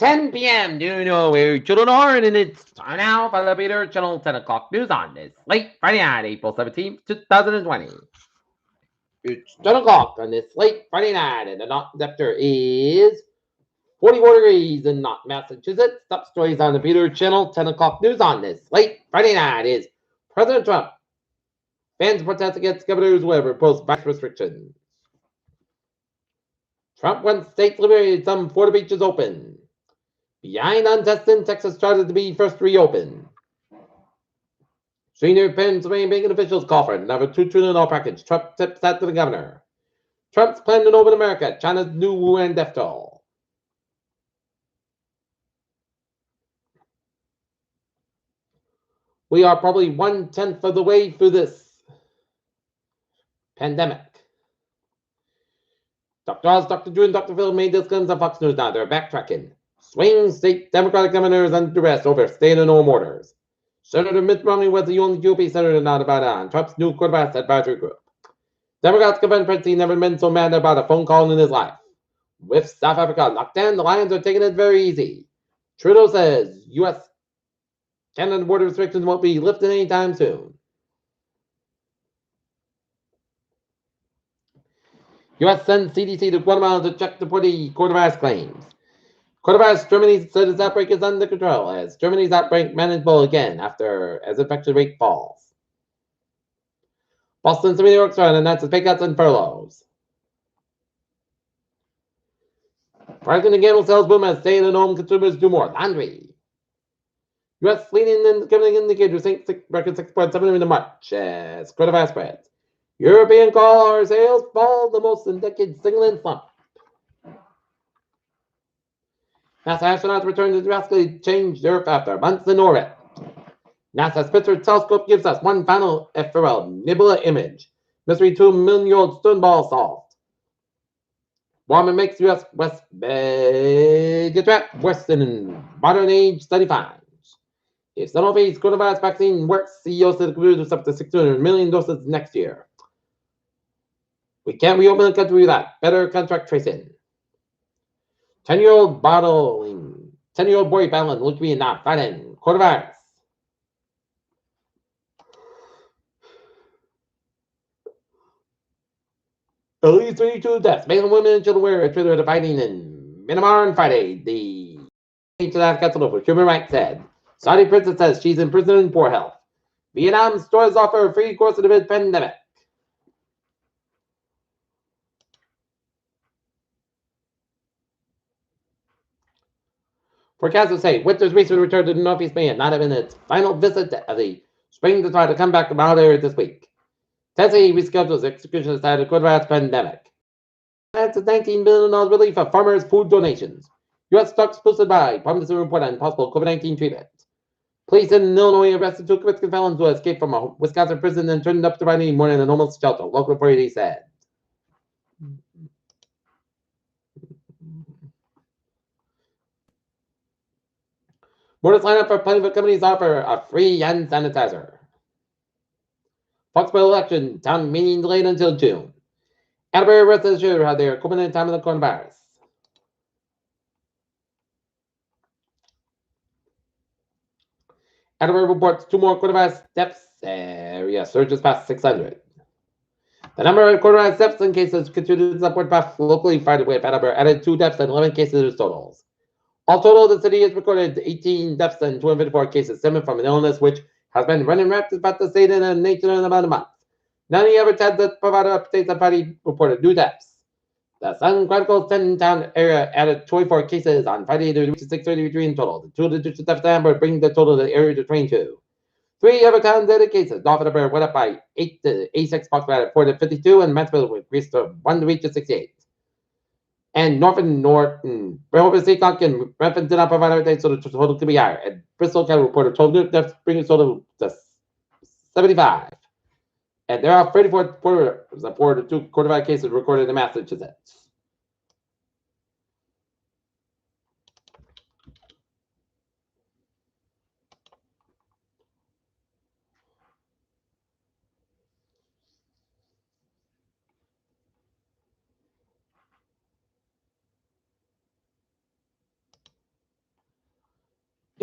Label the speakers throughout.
Speaker 1: 10 p.m. Do you know where children are? And it's time now for the Peter Channel 10 o'clock news on this late Friday night, April 17th, 2020. It's 10 o'clock on this late Friday night, and the temperature is 44 degrees in Not, Massachusetts. Top stories on the Peter Channel 10 o'clock news on this late Friday night is President Trump. Fans protest against Governor's Weber post virus restrictions. Trump wants states liberated, some Florida beaches open. Behind on testing, Texas started to be first to reopen. Senior Pennsylvania banking officials call for another $2 trillion package. Trump tips that to the governor. Trump's plan to open America. China's new Wuhan death toll. We are probably 1/10 of the way through this pandemic. Dr. Oz, Dr. Drew, and Dr. Phil made this claims on Fox News now. They're backtracking. Swing state Democratic governors under arrest over stay-at-home orders. Senator Mitt Romney was the only GOP senator not about on Trump's new coronavirus advisory group. Democrats convinced President never been so mad about a phone call in his life. With South Africa locked down, the Lions are taking it very easy. Trudeau says U.S. Canada border restrictions won't be lifted anytime soon. U.S. sends CDC to Guatemala to check the coronavirus claims. Coronavirus, Germany said its outbreak is under control as Germany's outbreak manageable again as infection rate falls. Boston, New York started announces pay cuts and furloughs. Pricing and gamble sales boom as stay-at-home consumers do more laundry. U.S. leading indicators think record 6.7 in March as coronavirus spreads. European car sales fall the most in decades, signaling slump. NASA astronauts return to drastically changed Earth after months in orbit. NASA's Spitzer telescope gives us one final ephemeral nebula image. Mystery 2 million-year-old stone ball solved. Warming makes U.S. West get trapped worse than modern age study finds. If Sanofi's coronavirus vaccine works, CEO said it could produce up to 600 million doses next year. We can't reopen the country without better contract tracing. 10-year-old boy battling leukemia not fighting coronavirus. At least 32 deaths. Men, women, and children were attributed to fighting in Myanmar on Friday. The International Council for Human Rights said. Saudi princess says she's in prison in poor health. Vietnam stores offer a free course of the pandemic. Forecasters say winter's recent return to the Northeast may not have been its final visit of the spring to try to come back about earlier this week. Tennessee reschedules its execution aside of the coronavirus pandemic. That's a $19 billion relief of farmers' food donations. U.S. stocks boosted by promising report on possible COVID-19 treatment. Police in Illinois arrested 2 convicted felons who escaped from a Wisconsin prison and turned up to Friday morning in a homeless shelter, local authorities said. Motors line up for plenty of companies offer a free hand sanitizer. Foxborough election, town meeting delayed until June. Atterbury residents had their COVID time of the coronavirus. Atterbury reports 2 more coronavirus deaths. Area surges past 600. The number of coronavirus deaths and cases continues upward path locally Friday with Atterbury added 2 deaths and 11 cases totals. All total, the city has recorded 18 deaths and 254 cases stemming from an illness which has been running rapid about the state and nature in about a month. None of the other tabs that provided updates on Friday reported new deaths. The Sun Chronicles 10-town area added 24 cases on Friday to reach 633 in total. The 2 digits deaths number bring the total of the area to 22. 3 other towns added cases. North Attleboro went up by 8 to 86, Foxborough added 4 to 52, and Mansfield increased to 1 to reach 68. And Norton, Rehoboth, Seacock, and Renfrew did not provide updates, so the total could be higher. And Bristol County reported total new deaths, bringing the total to 75. And there are 34 reported 2 coronavirus cases recorded in Massachusetts.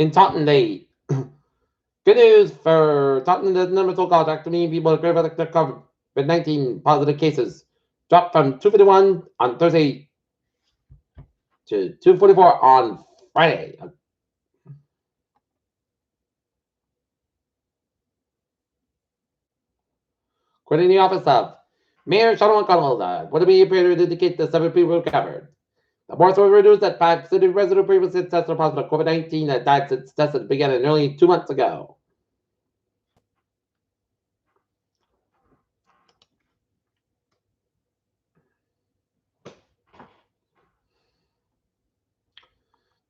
Speaker 1: In Taunton, they good news for Taunton. The number of so-called active people with COVID-19 positive cases dropped from 251 on Thursday to 244 on Friday. According to the office of Mayor Sean O'Connell, would it be appeared to indicate that 7 people were covered. The force was reduced at 5 city residents previously tested positive for COVID-19 that died since tested began nearly 2 months ago.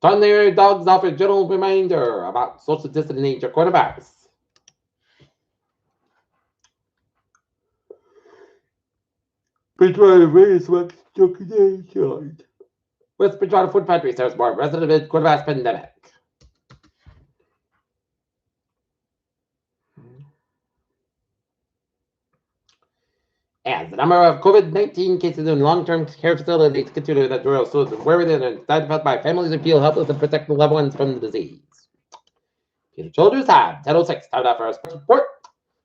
Speaker 1: Thundering dogs offer a general reminder about social distancing nature coronavirus. Bridgewater raised what's documentation. West Bridgewater Food Pantry serves more resident of coronavirus pandemic. As the number of COVID-19 cases in long-term care facilities continue to grow, so worried and identified by families who feel helpless in protecting loved ones from the disease. Peter Childers have 10:06 time out for a sports report.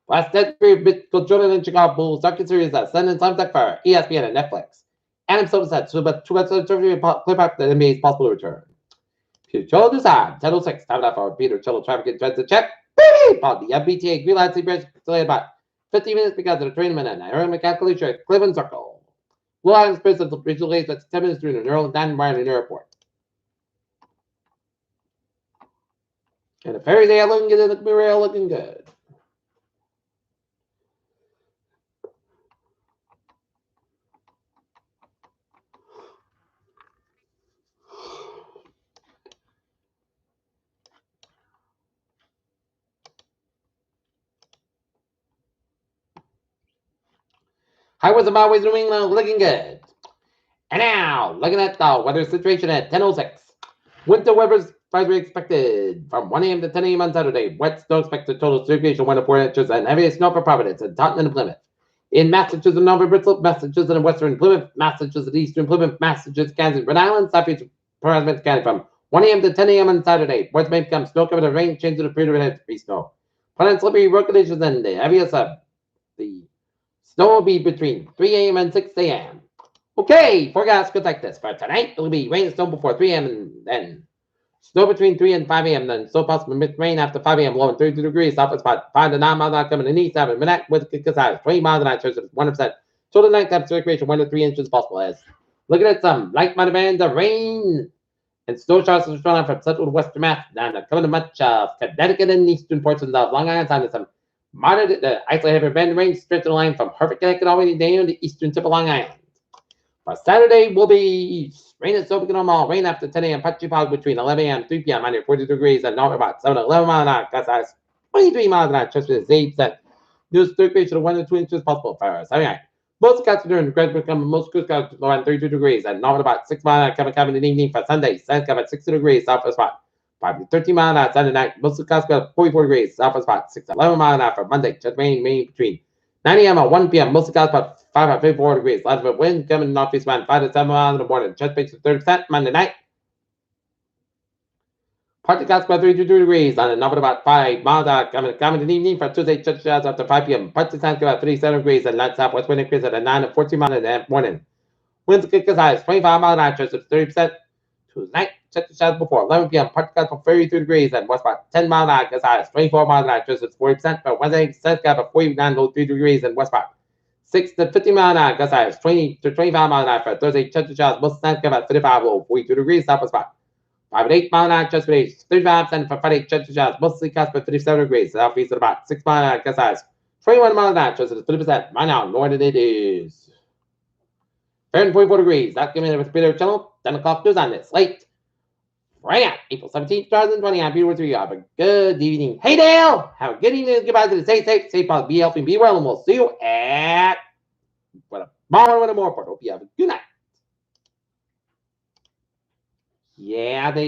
Speaker 1: Last night, children in Chicago Bulls docu series that send in some tech for ESPN and Netflix. Adam Silver said two months of surgery clip up the NBA's possible return. Peter Childers have 10:06 time out for Peter Childers traffic and transit check. On the MBTA Green Line Bridge delayed about 15 minutes because of the train minute. I heard mechanical issue at Cleveland Circle. Blue Island Express of the bridge delays at 10 minutes during the Neural Dan Martin Airport. And the ferry day looking good, the rail looking good. Highways and byways New England looking good. And now, looking at the weather situation at 10:06. Winter weather advisory expected from 1 a.m. to 10 a.m. on Saturday. Wet snow expected, total circulation 1 to 4 inches, and heavy snow for Providence and Taunton and Plymouth. In Massachusetts, Nova Bristol, Massachusetts, and Western Plymouth, Massachusetts, Eastern Plymouth, Massachusetts, Kansas, Rhode Island, Southeast Providence County from 1 a.m. to 10 a.m. on Saturday. West may become snow covered and rain changes to period of free snow. Planned slippery road conditions and the heaviest of the snow will be between 3 a.m. and 6 a.m. Okay, forecast goes like this. For tonight, it will be rain and snow before 3 a.m. and then snow between 3 and 5 a.m. Then snow possible with rain after 5 a.m. Low and 32 degrees. South spot 5 to 9 miles an hour coming in east. Having Minette with kick size 20 miles an hour. Chance of 1%. Total nighttime circulation 1 to 3 inches possible. As looking at some light minor bands of rain and snow showers are strong from central to western Mass. Down coming to much of Connecticut and eastern portions of Long Island. Time to some moderate isolated heavy band rain stretching the line from Hartford, Connecticut all the way down to eastern tip of Long Island. For Saturday will be rain and snow beginning all rain after 10 a.m. Patchy fog between 11 a.m. and 3 p.m. under 40 degrees and north about 7 to 11 miles an hour. Gust size 23 miles an hour. Just with 8%. News circulation of 1 to 2 inches possible for Saturday night. Most gusts during the graduate become most good gusts around 32 degrees and north about 6 miles an hour coming in the evening for Sunday. Sun's at 60 degrees south of spot 5 to 13 miles an hour Sunday night. Most gusts got 44 degrees south of spot 6 to 11 miles an hour for Monday. Just rain between 9 a.m. and 1 p.m. Most gusts about 5 to 54 degrees. Lots of wind coming northeast wind 5 to 7 miles in the morning. Chest base to 30% Monday night. Partly gusts about 32 degrees on a number about 5 miles out coming in the evening for Tuesday. Church showers after 5 p.m. Partly sun's about 37 degrees and light southwest wind increase at a 9 to 14 miles in the morning. Winds kick as high as 25 miles an hour. Chest at 30%. Tonight, check the showers before 11 p.m. Partly gusts for 33 degrees and west about 10 miles an hour. As high as 24 miles an hour. Chest at 40%. But Wednesday, sun's got about 49 to 3 degrees and west about 6 to 50 miles an hour. Gust size 20 to 25 miles an hour. For Thursday, church showers most sun's got about 35 to 42 degrees southwest spot. 5 to 8 miles an hour. Chest base 35%. For Friday, church showers mostly cast by 57 degrees. Southeast at about 6 miles an hour. Gust size 21 miles an hour. Chest at 30%. Right now, northern it is. Fahrenheit 44 degrees. That's coming in with Peter Channel. 10 o'clock news on this. Late. Right now, April 17th, 2020. I'm Peter with you. Have a good evening. Hey, Dale. Have a good evening. Goodbye to the stay safe, stay positive, be healthy, be well, and we'll see you at tomorrow with a more report. Hope you have a good night. Yeah, they